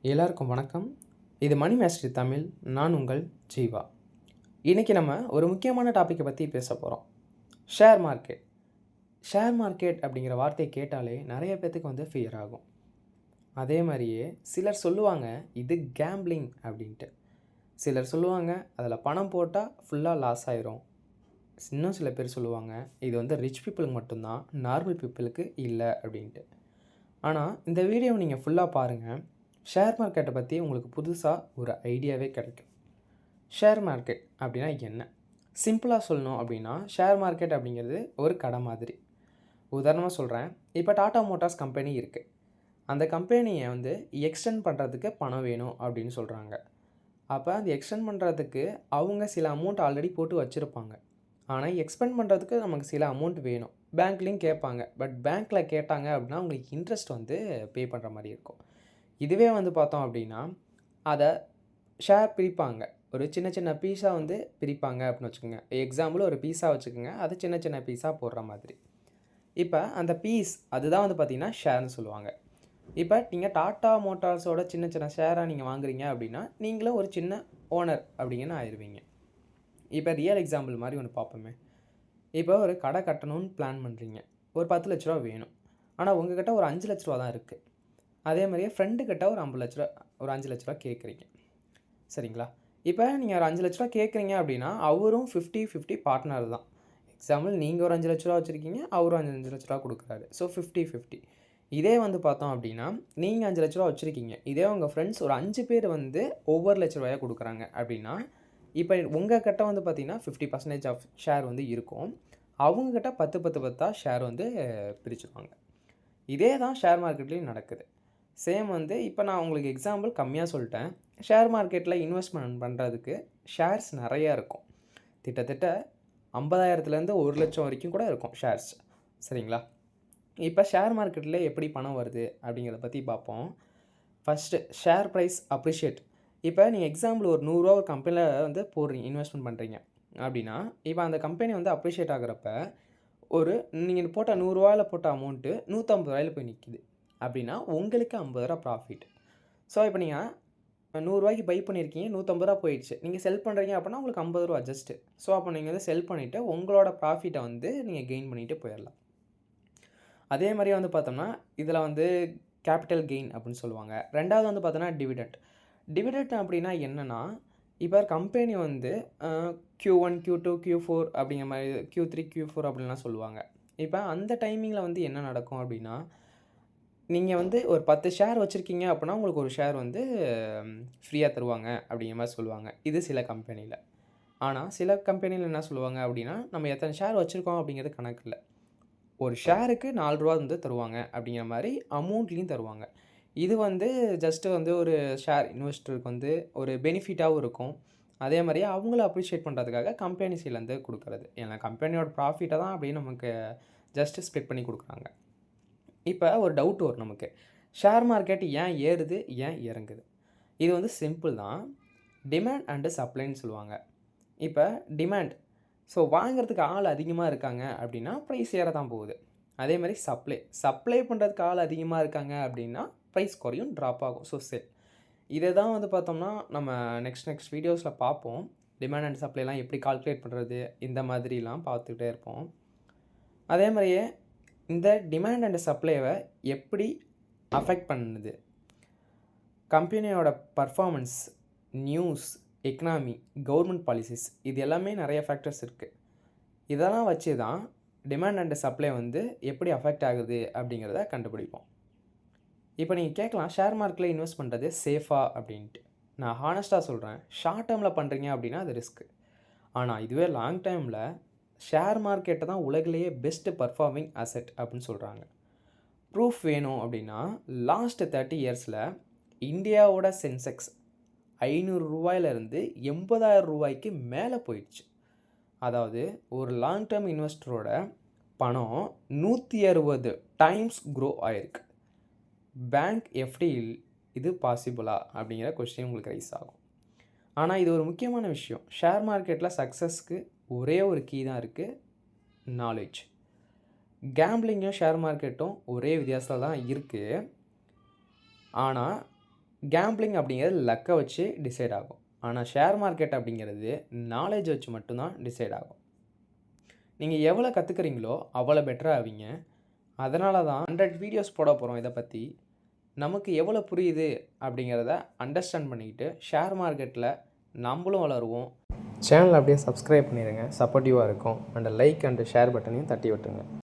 எல்லாருக்கும் வணக்கம். இது மணி மேஸ்ட்ரி தமிழ். நான் உங்கள் ஜீவா. இன்றைக்கி நம்ம ஒரு முக்கியமான டாப்பிக்கை பற்றி பேச போகிறோம். Share market. ஷேர் மார்க்கெட் அப்படிங்கிற வார்த்தையை கேட்டாலே நிறைய பேர்த்துக்கு வந்து ஃபியர் ஆகும். அதே மாதிரியே சிலர் சொல்லுவாங்க இது கேம்பிளிங் அப்படின்ட்டு. சிலர் சொல்லுவாங்க அதில் பணம் போட்டால் ஃபுல்லாக லாஸ் ஆயிரும். இன்னும் சில பேர் சொல்லுவாங்க இது வந்து ரிச் பீப்புளுக்கு மட்டும்தான், நார்மல் பீப்புளுக்கு இல்லை அப்படின்ட்டு. ஆனால் இந்த வீடியோவை நீங்கள் ஃபுல்லாக பாருங்கள். ஷேர் மார்க்கெட்டை பற்றி உங்களுக்கு புதுசாக ஒரு ஐடியாவே கிடைக்கும். ஷேர் மார்க்கெட் அப்படின்னா என்ன? சிம்பிளாக சொல்லணும் அப்படின்னா ஷேர் மார்க்கெட் அப்படிங்கிறது ஒரு கடை மாதிரி. உதாரணமாக சொல்கிறேன். இப்போ டாடா மோட்டார்ஸ் கம்பெனி இருக்குது. அந்த கம்பெனியை வந்து எக்ஸ்டெண்ட் பண்ணுறதுக்கு பணம் வேணும் அப்படின்னு சொல்கிறாங்க. அப்போ அந்த எக்ஸ்டெண்ட் பண்ணுறதுக்கு அவங்க சில அமௌண்ட் ஆல்ரெடி போட்டு வச்சுருப்பாங்க. ஆனால் எக்ஸ்பெண்ட் பண்ணுறதுக்கு நமக்கு சில அமௌண்ட் வேணும். பேங்க்லேயும் கேட்பாங்க. பட் பேங்க்கில் கேட்டாங்க அப்படின்னா அவங்களுக்கு இன்ட்ரெஸ்ட் வந்து பே பண்ணுற மாதிரி இருக்கும். இதுவே வந்து பார்த்தோம் அப்படின்னா அதை ஷேர் பிரிப்பாங்க. ஒரு சின்ன சின்ன பீஸாக வந்து பிரிப்பாங்க அப்படின்னு வச்சுக்கோங்க. எக்ஸாம்பிள் ஒரு பீஸா வச்சுக்கோங்க. அது சின்ன சின்ன பீஸாக போடுற மாதிரி. இப்போ அந்த பீஸ் அதுதான் வந்து பார்த்திங்கன்னா ஷேர்னு சொல்லுவாங்க. இப்போ நீங்கள் டாட்டா மோட்டார்ஸோட சின்ன சின்ன ஷேராக நீங்கள் வாங்குறீங்க அப்படின்னா நீங்களும் ஒரு சின்ன ஓனர் அப்படிங்கன்னு ஆயிடுவீங்க. இப்போ ரியல் எக்ஸாம்பிள் மாதிரி ஒன்று பார்ப்போமே. இப்போ ஒரு கடை கட்டணும்னு பிளான் பண்ணுறீங்க. ஒரு 10 லட்ச ரூபா வேணும். ஆனால் உங்கள்கிட்ட ஒரு 5 லட்ச ரூபா தான் இருக்குது. அதே மாதிரியே ஃப்ரெண்டுக்கிட்ட ஒரு 50 லட்ச ரூபா, ஒரு 5 லட்ச ரூபா கேட்குறீங்க. சரிங்களா? இப்போ நீங்கள் ஒரு 5 லட்ச ரூபா கேட்குறீங்க அப்படின்னா அவரும் 50-50 பார்ட்னர் தான். எக்ஸாம்பிள் நீங்கள் ஒரு 5 லட்ச ரூபா வச்சுருக்கீங்க, அவரும் 5 லட்ச ரூபா கொடுக்குறாரு. ஸோ 50-50. இதே வந்து பார்த்தோம் அப்படின்னா நீங்கள் 5 லட்ச ரூபா வச்சுருக்கீங்க. இதே உங்கள் ஃப்ரெண்ட்ஸ் ஒரு 5 பேர் வந்து ஒவ்வொரு லட்ச ரூபாயாக கொடுக்குறாங்க அப்படின்னா இப்போ உங்கள் கிட்ட வந்து பார்த்திங்கன்னா 50% ஆஃப் ஷேர் வந்து இருக்கும். அவங்கக்கிட்ட 10-10 ஷேர் வந்து பிரிச்சுருவாங்க. இதே தான் ஷேர் மார்க்கெட்லேயும் நடக்குது. சேம் வந்து இப்போ நான் உங்களுக்கு எக்ஸாம்பிள் கம்மியாக சொல்லிட்டேன். ஷேர் மார்க்கெட்டில் இன்வெஸ்ட்மெண்ட் பண்ணுறதுக்கு ஷேர்ஸ் நிறையா இருக்கும். கிட்டத்தட்ட 50,000லேருந்து 1,00,000 வரைக்கும் கூட இருக்கும் ஷேர்ஸ். சரிங்களா? இப்போ ஷேர் மார்க்கெட்டில் எப்படி பணம் வருது அப்படிங்கிறத பற்றி பார்ப்போம். First share price appreciate. இப்போ நீங்கள் எக்ஸாம்பிள் ஒரு 100 ஒரு கம்பெனியில் வந்து போடுறீங்க, இன்வெஸ்ட்மெண்ட் பண்ணுறீங்க அப்படின்னா இப்போ அந்த கம்பெனி வந்து அப்ரிஷியேட் ஆகிறப்ப ஒரு நீங்கள் போட்ட 100 போட்ட அமௌண்ட்டு 150 போய் நிற்கிது அப்படின்னா உங்களுக்கு 50 ப்ராஃபிட். ஸோ இப்போ நீங்கள் 100 பை பண்ணியிருக்கீங்க, 150 போயிடுச்சு. நீங்கள் செல் பண்ணுறீங்க அப்படின்னா உங்களுக்கு 50 ஜஸ்ட்டு. ஸோ அப்போ நீங்கள் வந்து செல் பண்ணிவிட்டு உங்களோட ப்ராஃபிட்டை வந்து நீங்கள் கெயின் பண்ணிவிட்டு போயிடலாம். அதே மாதிரியே வந்து பார்த்தோம்னா இதில் வந்து கேபிட்டல் கெயின் அப்படின்னு சொல்லுவாங்க. ரெண்டாவது வந்து பார்த்தோன்னா டிவிடெண்ட். டிவிடெண்ட் அப்படின்னா என்னென்னா இப்போ கம்பெனி வந்து Q1, Q2, Q4 அப்படிங்கிற மாதிரி Q3, Q4 அப்படின்லாம் சொல்லுவாங்க. இப்போ அந்த டைமிங்கில் வந்து என்ன நடக்கும் அப்படின்னா நீங்கள் வந்து ஒரு 10 ஷேர் வச்சுருக்கீங்க அப்படின்னா உங்களுக்கு ஒரு ஷேர் வந்து ஃப்ரீயாக தருவாங்க அப்படிங்கிற மாதிரி சொல்லுவாங்க. இது சில கம்பெனியில். ஆனால் சில கம்பெனியில் என்ன சொல்லுவாங்க அப்படின்னா நம்ம எத்தனை ஷேர் வச்சுருக்கோம் அப்படிங்கிறது கணக்கு இல்லை. ஒரு ஷேருக்கு 4 ரூபா வந்து தருவாங்க அப்படிங்கிற மாதிரி அமௌண்ட்லேயும் தருவாங்க. இது வந்து ஜஸ்ட்டு வந்து ஒரு ஷேர் இன்வெஸ்டருக்கு வந்து ஒரு பெனிஃபிட்டாகவும் இருக்கும். அதே மாதிரியே அவங்கள அப்ரிஷியேட் பண்ணுறதுக்காக கம்பெனி சைட்லேருந்து கொடுக்குறது. ஏன்னா கம்பெனியோட ப்ராஃபிட்டை தான் அப்படின்னு நமக்கு ஜஸ்ட்டு ஸ்ப்ளிட் பண்ணி கொடுக்குறாங்க. இப்போ ஒரு டவுட் வரும் நமக்கு. ஷேர் மார்க்கெட் ஏன் ஏறுது, ஏன் இறங்குது? இது வந்து சிம்பிள் தான். டிமாண்ட் அண்டு சப்ளைன்னு சொல்லுவாங்க. இப்போ டிமாண்ட், ஸோ வாங்குறதுக்கு ஆள் அதிகமாக இருக்காங்க அப்படின்னா ப்ரைஸ் ஏற தான் போகுது. அதே மாதிரி சப்ளை பண்ணுறதுக்கு ஆள் அதிகமாக இருக்காங்க அப்படின்னா ப்ரைஸ் குறையும், ட்ராப் ஆகும். ஸோ செல். இதை தான் வந்து பார்த்தோம்னா நம்ம நெக்ஸ்ட் வீடியோஸில் பார்ப்போம். டிமாண்ட் அண்ட் சப்ளைலாம் எப்படி கால்குலேட் பண்ணுறது, இந்த மாதிரிலாம் பார்த்துக்கிட்டே இருப்போம். அதே மாதிரியே இந்த டிமாண்ட் அண்ட் சப்ளைவை எப்படி அஃபெக்ட் பண்ணுது? கம்பெனியோட performance, news, economy, government policies, இது எல்லாமே நிறைய ஃபேக்டர்ஸ் இருக்குது. இதெல்லாம் வச்சு தான் டிமாண்ட் அண்ட் சப்ளை வந்து எப்படி அஃபெக்ட் ஆகுது அப்படிங்கிறத கண்டுபிடிப்போம். இப்போ நீங்கள் கேட்கலாம் ஷேர் மார்க்கெட்டில் இன்வெஸ்ட் பண்ணுறது சேஃபா அப்படின்ட்டு. நான் ஹானஸ்ட்டாக சொல்கிறேன், ஷார்ட் டேர்மில் பண்ணுறீங்க அப்படின்னா அது ரிஸ்க்கு. ஆனால் இதுவே லாங் டைமில் ஷேர் மார்க்கெட்டை தான் உலகிலேயே பெஸ்ட்டு பர்ஃபார்மிங் அசெட் அப்படின்னு சொல்கிறாங்க. ப்ரூஃப் வேணும் அப்படின்னா லாஸ்ட் 30 இயர்ஸில் இந்தியாவோட சென்செக்ஸ் 500 ரூபாயிலேருந்து 80,000 ரூபாய்க்கு மேலே போயிடுச்சு. அதாவது ஒரு லாங் டேர்ம் இன்வெஸ்டரோட பணம் 160 டைம்ஸ் க்ரோ ஆகிருக்கு. பேங்க் எஃப்டியில் இது பாசிபிளா அப்படிங்கிற கொஸ்டின் உங்களுக்கு ரைஸ் ஆகும். ஆனால் இது ஒரு முக்கியமான விஷயம். ஷேர் மார்க்கெட்டில் சக்ஸஸ்க்கு ஒரே ஒரு கீ தான் இருக்குது, நாலேஜ். கேம்பிளிங்கும் ஷேர் மார்க்கெட்டும் ஒரே வித்தியாசத்தில் தான் இருக்குது. ஆனால் கேம்பிளிங் அப்படிங்கிறது லக்கை வச்சு டிசைட் ஆகும். ஆனால் ஷேர் மார்க்கெட் அப்படிங்கிறது நாலேஜ் வச்சு மட்டும்தான் டிசைட் ஆகும். நீங்கள் எவ்வளோ கற்றுக்குறீங்களோ அவ்வளோ பெட்டராக ஆவீங்க. அதனால தான் 100 வீடியோஸ் போட போகிறோம் இதை பற்றி. நமக்கு எவ்வளோ புரியுது அப்படிங்கிறத அண்டர்ஸ்டாண்ட் பண்ணிக்கிட்டு ஷேர் மார்க்கெட்டில் நம்மளும் வளருவோம். சேனல் அப்படியே சப்ஸ்கிரைப் பண்ணிடுங்க, சப்போர்ட்டிவாக இருக்கும். அண்ட் லைக் அண்ட் ஷேர் பட்டனையும் தட்டி விட்டுருங்க.